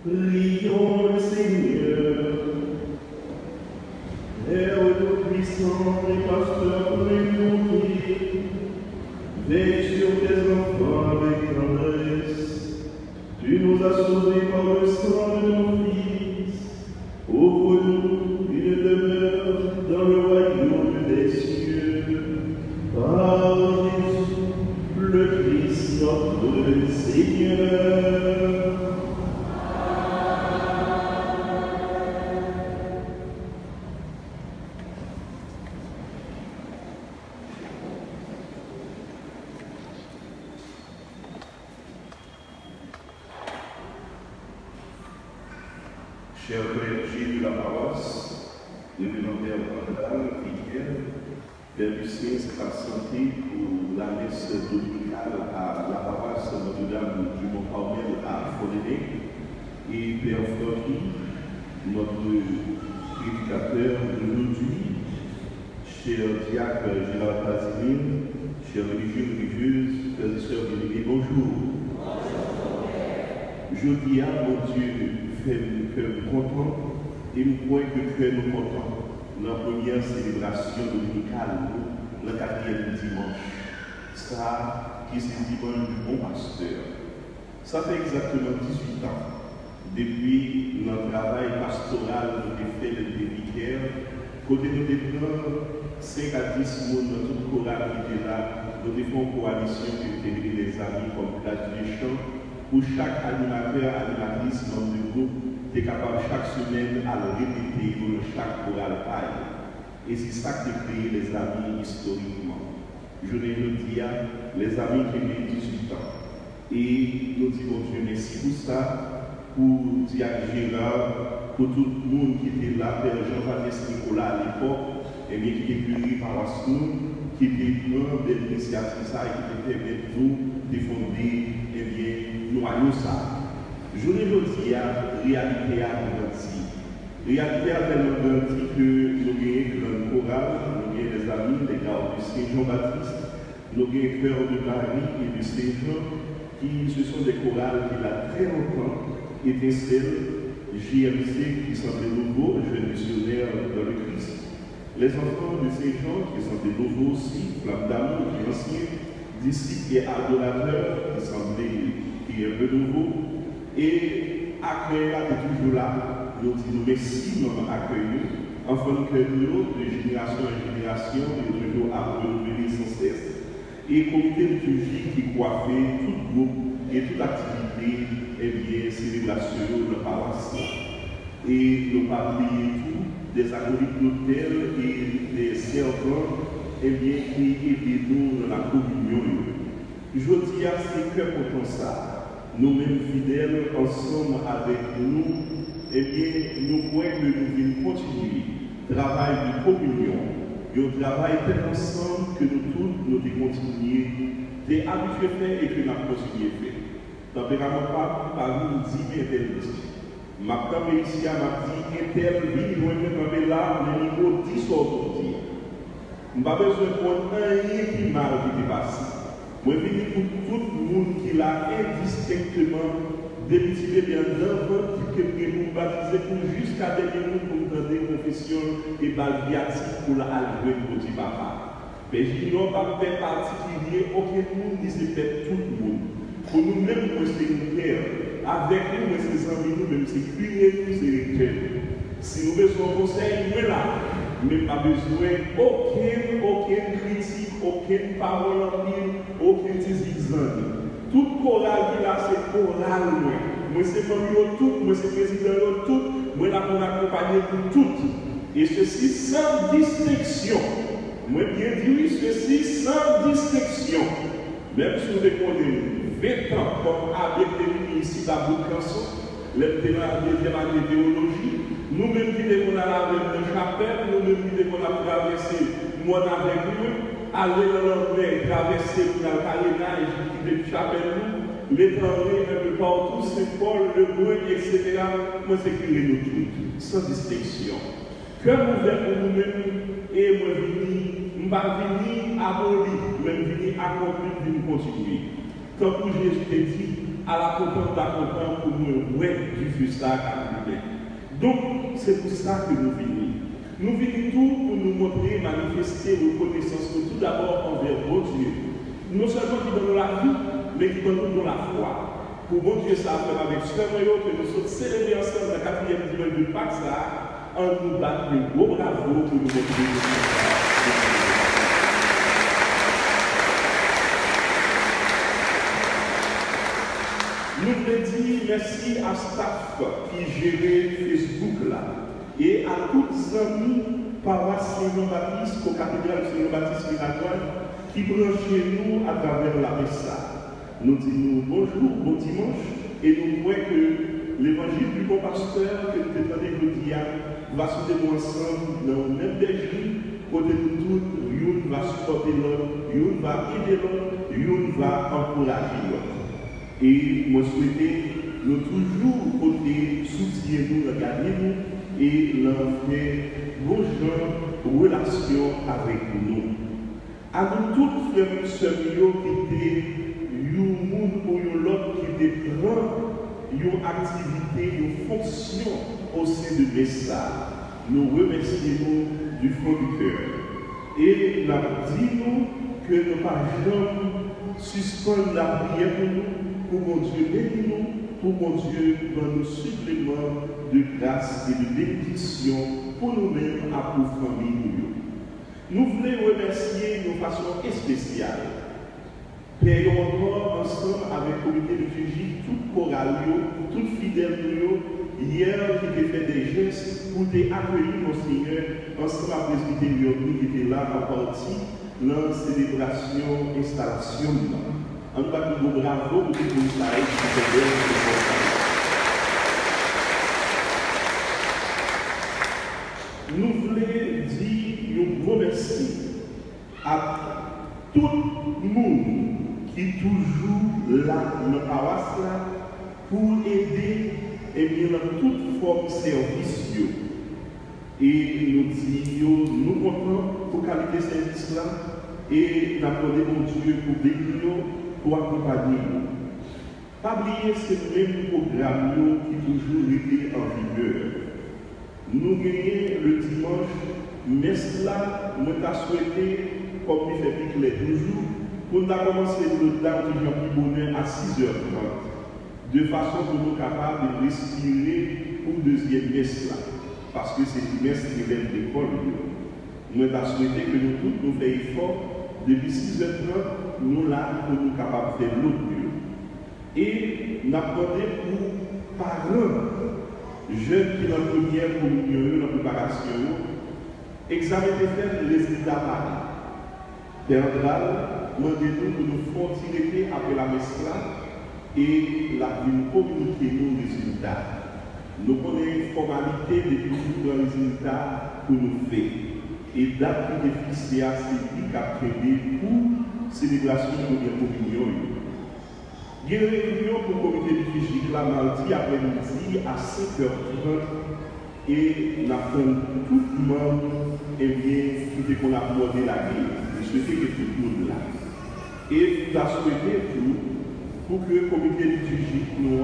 Prions le Seigneur. Père tout-puissant et pasteur plénier, veille sur tes enfants avec tendresse. Tu nous as sauvés par le sang de ton Fils. Ouvre-nous une demeure dans le royaume des cieux. Par Jésus, le Christ notre Seigneur. Chers clergés de la paroisse, représentants Randall, vicaire, Père Lucien s'est absenté pour la messe dominicale à la paroisse Notre-Dame du Mont-Carmel à Fontenay. Et Père Francky, notre prédicateur d'aujourd'hui, cher diacre Gérard Casimir, chers religieux, religieuses, frères et sœurs bien-aimés, bonjour. Je dis à mon Dieu, fait que content et nous croyons que tu es nous content dans la première célébration dominicale, le 4e dimanche. Ça, qui c'est le dimanche du bon pasteur. Ça fait exactement 18 ans depuis notre travail pastoral nous avons fait des vicaires, côté nous avons 5 à 10 personnes dans toute chorale qui était là, nous avons une coalition qui était des amis comme Place des Champs, où chaque animateur, animatrice dans le groupe est capable chaque semaine à le répéter pour chaque chorale paille. Et c'est ça qui a créé les amis historiquement. Je le dis à les amis qui ont 18 ans. Et nous disons Dieu merci pour ça, pour Diacre Gérard, pour tout le monde qui était là, Père Jean-Baptiste Nicolas à l'époque, et bien qui était venu par nous, qui était un de l'initiative ça et qui était nous défendre nous allons ça. Je ne veux dire réalité à garantie. Réalité à tellement garantie que nous avons une chorale, nous avons des amis, des gars de Saint-Jean-Baptiste, nous avons un cœur de Paris et de Saint-Jean, qui ce sont des chorales qui, là, très longtemps, étaient celles JMC qui sont des nouveaux jeunes missionnaires dans le Christ. Les enfants de Saint-Jean qui sont des nouveaux aussi, Flamme d'amour, qui anciens, disciples et adorateurs, qui sont qui est un peu nouveau, et accueillir est toujours là. Nous disons merci, nous accueillir, afin que nous, de génération en génération, nous toujours à renouveler sans cesse. Et comité liturgique qui coiffait tout groupe et toute activité, et bien, célébration de la paroisse. Et nous parlons tout des acolytes d'hôtel et des servants, et bien, qui aident nous dans la communion. Je dis à ces cœurs pour ça. Nous-mêmes fidèles, ensemble avec nous, eh bien, nous croyons que nous devons continuer le travail de communion, un travail tel ensemble que nous tous, nous devons continuer, des habitués faits et que nous avons continué à faire. Tempérament pas par nous dit, mais tel dit. Ma femme ici, m'a dit, et tel vit, nous avons là, le niveau 10 aujourd'hui. Je n'ai pas besoin de prendre rien qui mal qui est passé. Moi, je dis pour tout le monde qui l'a indistinctement débuté bien d'enfants qui nous baptiser pour jusqu'à dernier pour nous donner confession et balviatique pour la allouer pour petit papa. Mais je dis non, pas fait particulier, aucun monde dit c'est fait tout le monde. Pour nous-mêmes, c'est une terre. Avec nous, c'est amis, nous-mêmes, c'est crier, c'est l'éternel. Si nous besoin de conseil, nous là. Mais pas besoin aucune critique, aucune parole en ligne, aucun zigzag. Toute chorale qui là, c'est chorale. Moi, c'est membre tout, moi, c'est président tout, moi, là, pour accompagner pour toutes. Et ceci sans distinction. Moi, bien dit, ceci sans distinction. Même si vous connaissez 20 ans, comme avec des ici à Boucanson, les deuxième année de théologie, nous-mêmes qui qu'on a la même chapelle, nous-mêmes qui qu'on a traversé, moi avec nous, aller dans l'anglais, traverser pour le carénage, qui est chapelle, l'étranger, un peu partout, Saint-Paul, le Bruin, etc. Moi, c'est que nous tous, sans distinction. Cœur ouvert pour nous-mêmes, et moi, je ne pas venir abolir, mais venir accomplir, venir continuer. Tant que Jésus t'a dit, à la contemplation pour nous, ouais, du feu ça qui a. Donc, c'est pour ça que nous venons. Nous venons tout pour nous montrer, manifester reconnaissance, tout d'abord envers bon Dieu. Non seulement qui donne la vie, mais qui donne nous la foi. Pour bon Dieu, ça fait avec ce que nous sommes célébrés ensemble la 4e dimanche de Pâques, ça, en nous battant de gros bravo pour nous montrer. Nous voulons dire merci à staff qui gérait Facebook là et à tous les amis paroisse Saint-Jean-Baptiste, au cathédrale Saint-Jean-Baptiste Miratoire qui branchent nous à travers la messe. Nous disons bonjour, bon dimanche et nous voyons que l'évangile du bon pasteur que nous défendons aujourd'hui va se dérouler ensemble dans le même bergerie, côté de tout, une va supporter l'autre, une va aider l'autre, une va encourager l'autre. Et moi souhaite nous toujours côté soutenir nous, regarder nous et leur faire bon genre relation avec nous. À nous toutes frères et sœurs qui étaient un monde ou l'autre qui étaient une activité, une fonction au sein de l'État. Nous remercions du fond du cœur. Et nous disons que nous pas jamais suspendre la prière pour nous. Pour mon Dieu, bénis-nous, pour mon Dieu, donne-nous supplément de grâce et de bénédiction pour nous-mêmes et pour la famille. Nous voulons remercier de façon spéciale. Payons encore ensemble avec le comité de liturgie, tout choral, tout fidèle, hier qui a fait des gestes pour accueillir mon Seigneur ensemble avec le presbytère qui était là en partie dans la célébration, installation. En tout cas, nous bravo pour tout le travail qui fait bien. Nous voulons dire un gros merci à tout le monde qui est toujours là dans la paroisse pour aider et bien dans toute forme de service. Et nous disons, nous comptons pour qualité de service là et nous appelons mon Dieu pour bénir pour accompagner nous. Pas oublier ce même programme qui toujours été en vigueur. Nous gagnons le dimanche, mais cela, nous avons souhaité, comme il fait clair toujours, pour nous commencer le temps de Jean-Pierre à 6h30, de façon que nous sommes capables de respirer pour le deuxième messe là, parce que c'est une messe qui vient de l'école. Nous avons souhaité que nous tous nous fassions effort depuis 6h30. Nous là, pour nous capables de faire l'autre mieux. Et nous avons demandé pour parents, jeunes qui ont la première communion, la préparation, examiner faire les résultats pareils. Père demandez-nous que nous fassions tirer après la messe là et la communiquer nos résultats. Nous connaissons une formalité depuis toujours dans les résultats que nous faisons. Et date qui est fixée à celui qui a prévu pour célébration de la communion. Il y a une réunion pour le comité liturgique la mardi après-midi à 5h30 et nous apprenons tout le monde qui qu'on a abordé la vie. Je souhaitais que tout le monde là. Et nous avons souhaité pour que le comité liturgique nous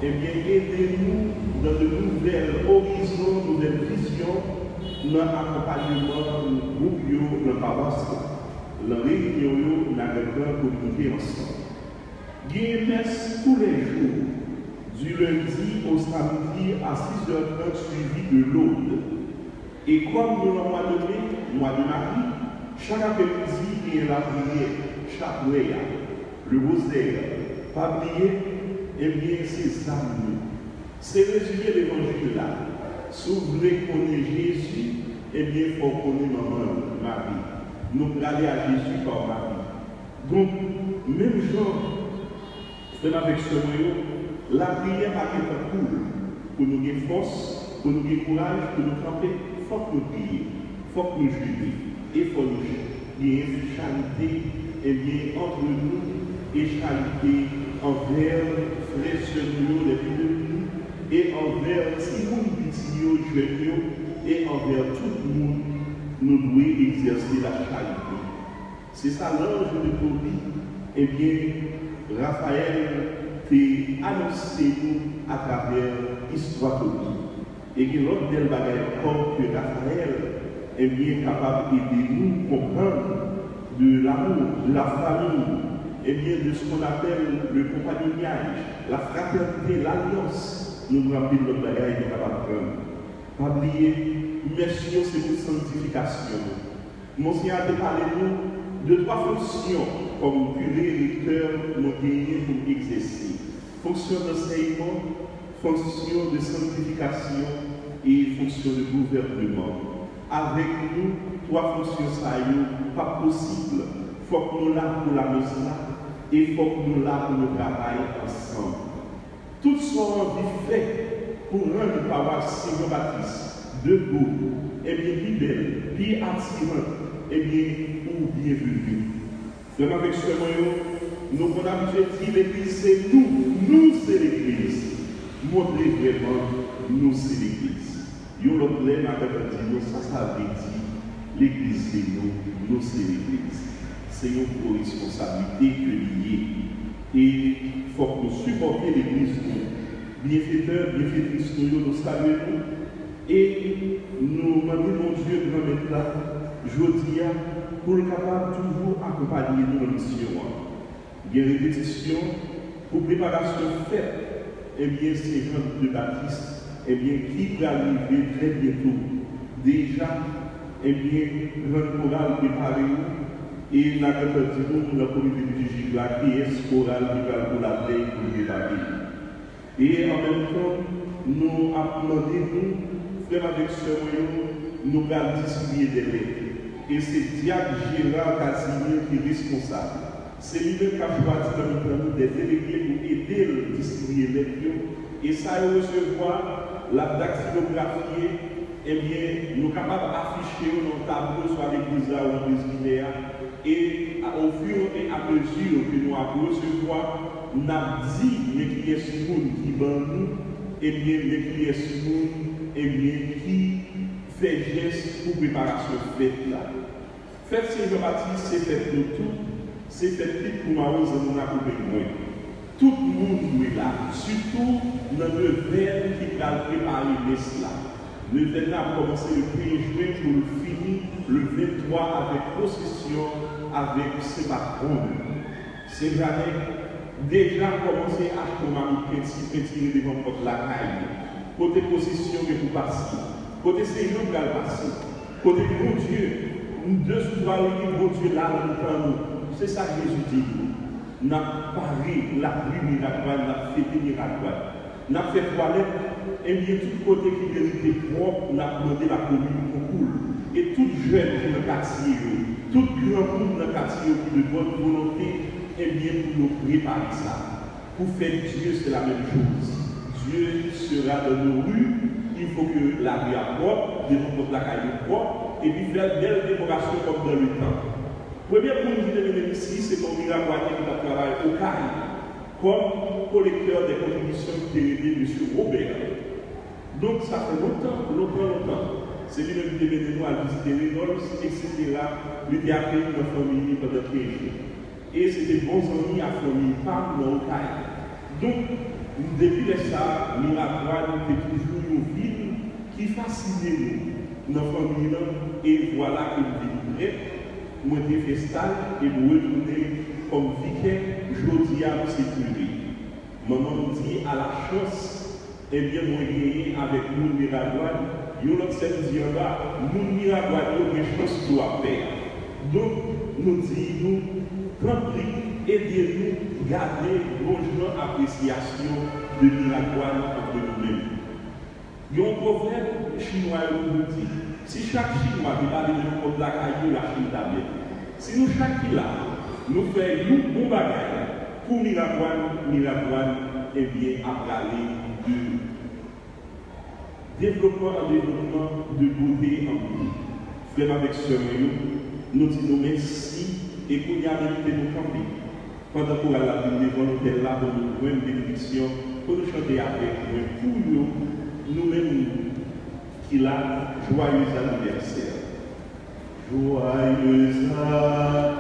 aidez-nous dans de nouvelles horizons, de nouvelles visions, dans l'accompagnement du groupe, dans la paroisse. La réunion, nous avons communiqué ensemble. Il y a une messe tous les jours, du lundi au samedi à 6h30 suivi de l'aude. Et comme nous l'avons donné, mois de Marie, chaque après-midi, il y a la prière, chaque prière, le rosaire, pas oublier, eh bien, c'est ça. C'est résumé l'évangile là. Si vous voulez connaître Jésus, eh bien, il faut connaître maman, Marie. Nous aller à Jésus par Marie. Donc, même genre, c'est avec ce moyen, la prière a été cool pour nous gagner force, pour nous gagner courage, pour nous tremper. Il faut que nous prions, il faut que nous jubions, il faut nous gagner charité eh bien, entre nous et charité envers frères et sœurs les plus de nous et envers si nous jeunes et envers tout le monde, nous devons exercer la charité. C'est ça l'ange de Tobie. Eh bien, Raphaël et annoncer nous à travers l'histoire de vie. Et que l'autre del bagaille comme que Raphaël est bien capable d'aider nous à comprendre de l'amour, de la famille, et bien de ce qu'on appelle le compagnonnage, la fraternité, l'alliance. Nous nous rappelons notre bagaille est capable de prendre. Pas oublier, mission c'est une sanctification. Monsieur a parlé de 3 fonctions comme curé, recteur, nous gagnons pour exercer. Fonction d'enseignement, fonction de sanctification et fonction de gouvernement. Avec nous, 3 fonctions, ça n'est pas possible. Il faut que nous là pour la maison et il faut que nous là pour le travail ensemble. Tout ce qu'on a fait pour rendre le paroisse Saint-Jean-Baptiste debout, et bien fidèle, bien attirant, et bien ou bienvenue. Vraiment avec ce moyen, nous avons habitué de dire l'église, c'est nous c'est l'église. Montrer vraiment, nous c'est l'église. Yon l'autre lèvre avec un ça veut dire l'église c'est nous c'est l'église. C'est une responsabilité que liée. Et il faut que nous supportions l'église, bienfaiteurs, bienfaitrices, nous saluons. Et nous demandons mon Dieu de nous mettre là, je dis, pour le capable toujours accompagner nous dans la mission. Il y a une répétition pour préparation faite. Eh bien, c'est Jean de Baptiste, eh bien, qui va arriver très bientôt. Déjà, eh bien, Jean Choral préparé et la nous la communauté du Gigla, qui est Choral qui va pour la veille pour préparer. Et en même temps, nous appelons frère avec ce moyen, nous allons distribuer des lettres. Et c'est Diacre Gérard Casimir qui est responsable. C'est lui-même qui a choisi dans des délégués pour aider à distribuer les lettres. Et ça, recevoir la dactylographiée, eh bien, nous sommes capables d'afficher nos tableaux sur l'église ou l'église. Et au fur et à mesure que nous avons recevoir, nous avons dit, mais qui est ce monde qui bat nous, et bien, mais qui est ce monde, et bien, qui fait geste pour préparation fête là. Fête Saint-Jean-Baptiste, c'est fait pour tout, c'est fait pour ma rose, nous avons besoin. Tout le monde est là, surtout dans le verre qui va préparer l'Islam. Le verre a commencé le 1er juin pour le finir le 23 avec procession avec ses patrons. C'est jamais déjà commencé à tirer devant porte la caille. Côté procession que vous passez, côté Seigneur qui va passer, côté bon Dieu, deux soirs qui bon Dieu là dans nous. C'est ça que Jésus dit. N'a paré la pluie miratoire, n'a fait miratoire. N'a fait toilette, et bien tout côté qui vérité propre, n'a demandé la commune pour coule. Et tout jeune dans le quartier, tout grand monde dans le quartier qui de bonne volonté, et bien pour nous préparer ça. Pour faire Dieu, c'est la même chose. Dieu sera dans nos rues, il faut que la rue soit propre, devant la caille propre, et puis faire belle décoration comme dans le temps. Première point qui est ici, c'est qu'on miracle qui va travailler au CAI, comme collecteur des contributions qui est aidé M. Robert. Donc ça fait longtemps. C'est lui-même qui est venu à visiter les Reynolds, etc. Il a accueilli notre famille pendant 15 jours. Et c'était bons amis à famille, pas dans le CAI. Donc, depuis ça, Miracle était toujours une ville qui fascinait nous, notre famille, et voilà qu'il vit. Moi, je fais stage et je retourner comme vicaire, je dis à vous sécurité. Maman me dit à la chance, eh bien, moi, gagné avec mon Miracle, il y a un autre samedi en bas, mon Miracle, il y a une chance de faire. Donc, nous disons, tranquille, aidez-nous, gardez bonne appréciation de Miracle entre nous-mêmes. Il y a un proverbe chinois qui nous dit, si chaque Chinois qui va venir contre la caillou, la Chine tablette. Si nous, chaque là, nous faisons un bon bagage pour Miracle, eh bien, à parler de développement en développement, de beauté en beauté. Frère avec ce nous disons merci et pour y arriver nous camper. Pendant qu'on a la vie devant l'hôtel là, pour nous voir une bénédiction, pour nous chanter avec nous, pour nous-mêmes, qu'il a joyeux anniversaire. Joyeux anniversaire.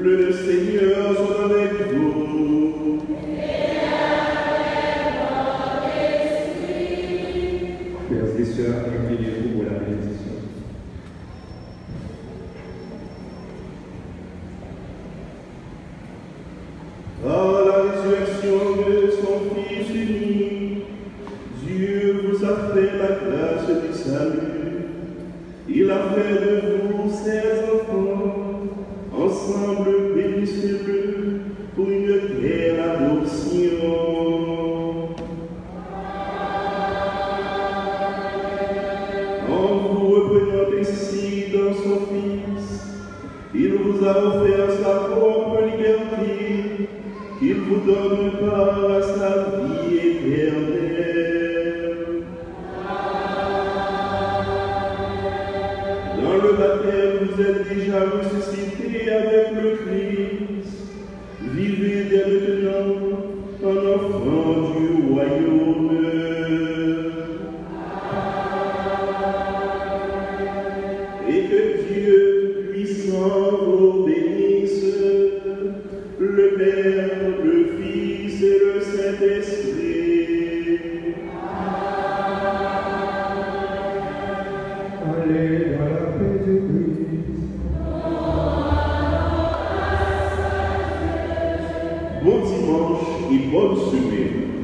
Le Seigneur soit avec vous. Frères et sœurs, inclinez-vous pour la bénédiction. Par la résurrection de son Fils unique, Dieu vous a fait la grâce du salut. Il a fait de vous ses enfants. Ensemble, bénissez-le pour une belle adoption. En vous reprenant ainsi dans son Fils, il vous a offert sa propre liberté, qu'il vous donne part à sa vie éternelle. Dans le baptême, vous êtes déjà ressuscités avec le Christ. Vivez dès maintenant en enfant du royaume. Et que Dieu puissant vous bénisse, le Père, le Fils et le Saint-Esprit. Allez dans la paix du Christ. Bon dimanche et bonne semaine.